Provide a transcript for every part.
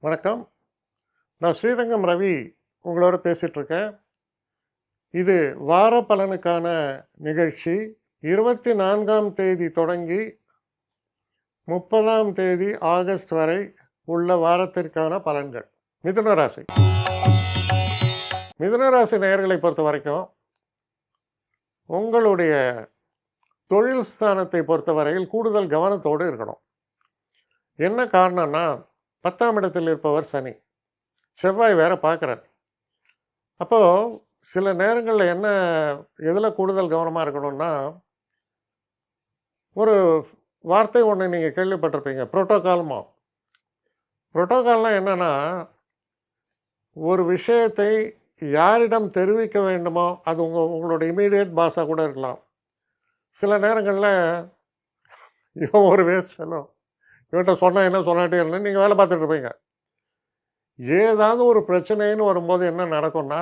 வணக்கம். நான் ஸ்ரீரங்கம் ரவி உங்களோட பேசிகிட்ருக்கேன். இது வார பலனுக்கான நிகழ்ச்சி. 24ஆம் தேதி தொடங்கி 30ஆம் தேதி ஆகஸ்ட் வரை உள்ள வாரத்திற்கான பலன்கள். மிதுன ராசி. மிதுன ராசி நேயர்களை பொறுத்த வரைக்கும் உங்களுடைய தொழில் ஸ்தானத்தை பொறுத்தவரையில் கூடுதல் கவனத்தோடு இருக்கணும். என்ன காரணம்னா 10ஆம் இடத்தில் இருப்பவர் சனி, செவ்வாய் வேற பார்க்குறார். அப்போது சில நேரங்களில் எதில் கூடுதல் கவனமாக இருக்கணும்னா, ஒரு வார்த்தை ஒன்று நீங்கள் கேள்விப்பட்டிருப்பீங்க, புரோட்டோகால்மா. புரோட்டோகால்னால் என்னென்னா, ஒரு விஷயத்தை யாரிடம் தெரிவிக்க வேண்டுமோ அது உங்களோட இமீடியட் பாஸாக கூட இருக்கலாம். சில நேரங்களில் இவன் ஒரு வேஸ்ட் ஃபெலோ, இவன்கிட்ட சொன்னால் என்ன சொன்னாட்டே இல்லை, நீங்கள் வேலை பார்த்துட்டு இருப்பீங்க. ஏதாவது ஒரு பிரச்சனைன்னு வரும்போது என்ன நடக்கும்னா,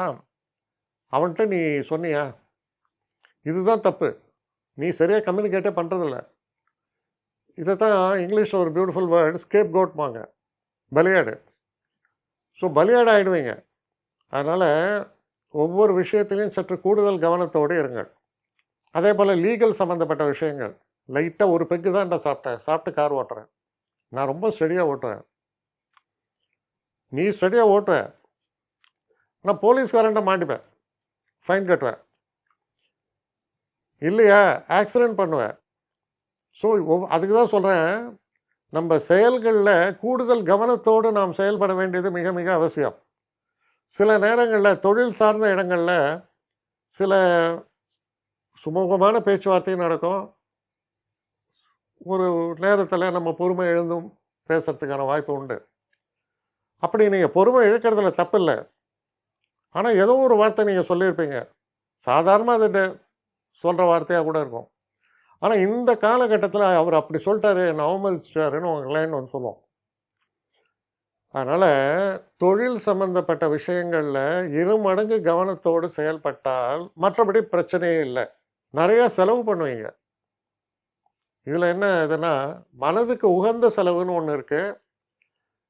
அவன்கிட்ட நீ சொன்னியா, இதுதான் தப்பு, நீ சரியாக கம்யூனிகேட்டே பண்ணுறதில்ல. இதை தான் இங்கிலீஷில் ஒரு பியூட்டிஃபுல் வேர்டு ஸ்கேப் கோட்பாங்க, பலியாடு. ஸோ பலியாடு ஆகிடுவீங்க. அதனால் ஒவ்வொரு விஷயத்துலையும் சற்று கூடுதல் கவனத்தோடு இருங்கள். அதே போல் லீகல் சம்மந்தப்பட்ட விஷயங்கள். லைட்டாக ஒரு பெக்கு தான் சாப்பிட்டு கார் ஓட்டுறேன், நான் ரொம்ப ஸ்டடியாக ஓட்டுவேன், நீ ஸ்டடியாக ஓட்டுவேன், நான் போலீஸ்காரன்ட்ட மாட்டிப்பேன், ஃபைன் கட்டுவேன், இல்லையா ஆக்சிடெண்ட் பண்ணுவேன். ஸோ அதுக்கு தான் சொல்கிறேன், நம்ம செயல்களில் கூடுதல் கவனத்தோடு நாம் செயல்பட வேண்டியது மிக மிக அவசியம். சில நேரங்களில் தொழில் சார்ந்த இடங்களில் சில சுமூகமான பேச்சுவார்த்தையும் நடக்கும். ஒரு நேரத்தில் நம்ம பொறுமை எழுந்தும் பேசுகிறதுக்கான வாய்ப்பு உண்டு. அப்படி நீங்கள் பொறுமை இழக்கிறதுல தப்பு இல்லை. ஆனால் ஏதோ ஒரு வார்த்தை நீங்கள் சொல்லியிருப்பீங்க, சாதாரணமாக அது சொல்கிற வார்த்தையாக கூட இருக்கும். ஆனால் இந்த காலகட்டத்தில் அவர் அப்படி சொல்லிட்டாரு, என்னை அவமதிச்சிட்டாருன்னு உங்கள் கிளைண்ட் வந்து சொல்லுவோம். அதனால் தொழில் சம்பந்தப்பட்ட விஷயங்களில் 2 மடங்கு கவனத்தோடு செயல்பட்டால் மற்றபடி பிரச்சனையே இல்லை. நிறையா செலவு பண்ணுவீங்க. இதில் என்ன இதுன்னா, மனதுக்கு உகந்த செலவுன்னு ஒன்று இருக்குது.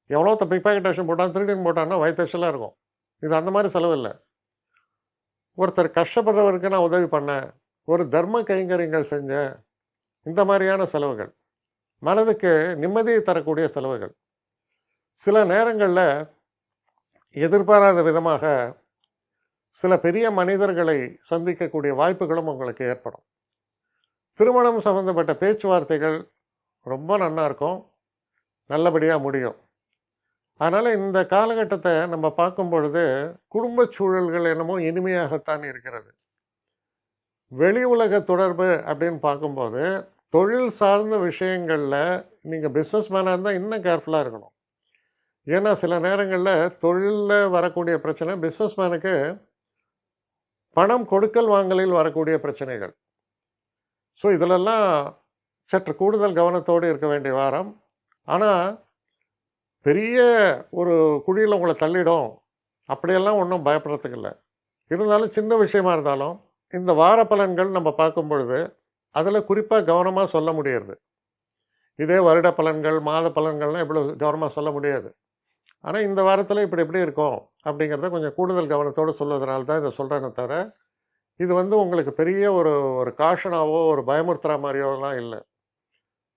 எவ்வளோ பிக் பாக்கெட் டேஷன் போட்டான், திருடின்னு போட்டான்னா வயிற்றுச்சலாக இருக்கும். இது அந்த மாதிரி செலவு இல்லை. ஒருத்தர் கஷ்டப்படுறவருக்கு நான் உதவி பண்ணேன், ஒரு தர்ம கைங்கரியங்கள் செஞ்சேன், இந்த மாதிரியான செலவுகள் மனதுக்கு நிம்மதியை தரக்கூடிய செலவுகள். சில நேரங்களில் எதிர்பாராத விதமாக சில பெரிய மனிதர்களை சந்திக்கக்கூடிய வாய்ப்புகளும் உங்களுக்கு ஏற்படும். திருமணம் சம்மந்தப்பட்ட பேச்சுவார்த்தைகள் ரொம்ப நல்லா இருக்கும், நல்லபடியாக முடியும். அதனால் இந்த காலகட்டத்தை நம்ம பார்க்கும் பொழுது குடும்ப சூழல்கள் என்னமோ இனிமையாகத்தான் இருக்கிறது. வெளி உலக தொடர்பு அப்படின்னு பார்க்கும்போது தொழில் சார்ந்த விஷயங்களில் நீங்கள் பிஸ்னஸ் மேனாக இருந்தால் இன்னும் கேர்ஃபுல்லாக இருக்கணும். ஏன்னா சில நேரங்களில் தொழிலில் வரக்கூடிய பிரச்சனை பிஸ்னஸ் மேனுக்கு பணம் கொடுக்கல் வாங்கலில் வரக்கூடிய பிரச்சனைகள். ஸோ இதிலெல்லாம் சற்று கூடுதல் கவனத்தோடு இருக்க வேண்டிய வாரம். ஆனால் பெரிய ஒரு குழியில் உங்களை தள்ளிடும் அப்படியெல்லாம் ஒன்றும் பயப்படுறதுக்கு இல்லை. இருந்தாலும் சின்ன விஷயமா இருந்தாலும் இந்த வார பலன்கள் நம்ம பார்க்கும் பொழுது அதில் குறிப்பாக கவனமாக சொல்ல முடியாது. இதே வருட பலன்கள் மாத பலன்கள்லாம் இவ்வளோ கவனமாக சொல்ல முடியாது. ஆனால் இந்த வாரத்தில் இப்படி எப்படி இருக்கும் அப்படிங்கிறத கொஞ்சம் கூடுதல் கவனத்தோடு சொல்வதனால தான் இதை சொல்கிறேன்னு தவிர, இது உங்களுக்கு பெரிய ஒரு காஷனாவோ ஒரு பயமுறுத்துகிற மாதிரியோலாம் இல்லை.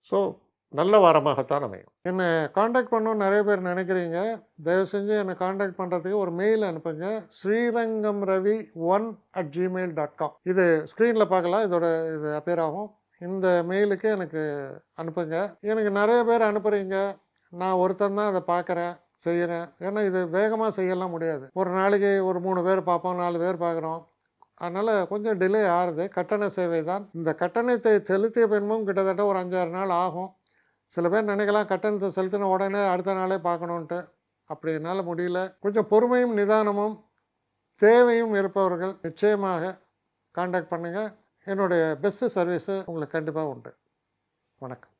ஸோ நல்ல வாரமாகத்தான் அமையும். என்னை காண்டாக்ட் பண்ணணும்னு நிறைய பேர் நினைக்கிறீங்க. தயவு செஞ்சு என்னை காண்டாக்ட் பண்ணுறதுக்கு ஒரு மெயில் அனுப்புங்க, srirangamravi1@gmail.com. இது ஸ்க்ரீனில் பார்க்கலாம், இது அப்பியர் ஆகும். இந்த மெயிலுக்கு எனக்கு அனுப்புங்க. எனக்கு நிறைய பேர் அனுப்புகிறீங்க, நான் ஒருத்தன் தான் அதை பார்க்குறேன் செய்கிறேன். ஏன்னா இது வேகமாக செய்யலாம் முடியாது. ஒரு நாளைக்கு ஒரு 3 பேர் பார்ப்போம், 4 பேர் பார்க்குறோம். அதனால் கொஞ்சம் டிலே ஆகுது. கட்டண சேவை தான். இந்த கட்டணத்தை செலுத்திய பின்பும் கிட்டத்தட்ட ஒரு 5-6 நாள் ஆகும். சில பேர் நினைக்கலாம் கட்டணத்தை செலுத்தின உடனே அடுத்த நாளே பார்க்கணுன்ட்டு. அப்படி என்னால் முடியல. கொஞ்சம் பொறுமையும் நிதானமும் தேவையும் இருப்பவர்கள் நிச்சயமாக காண்டாக்ட் பண்ணுங்கள். என்னுடைய பெஸ்ட்டு சர்வீஸு உங்களுக்கு கண்டிப்பாக உண்டு. வணக்கம்.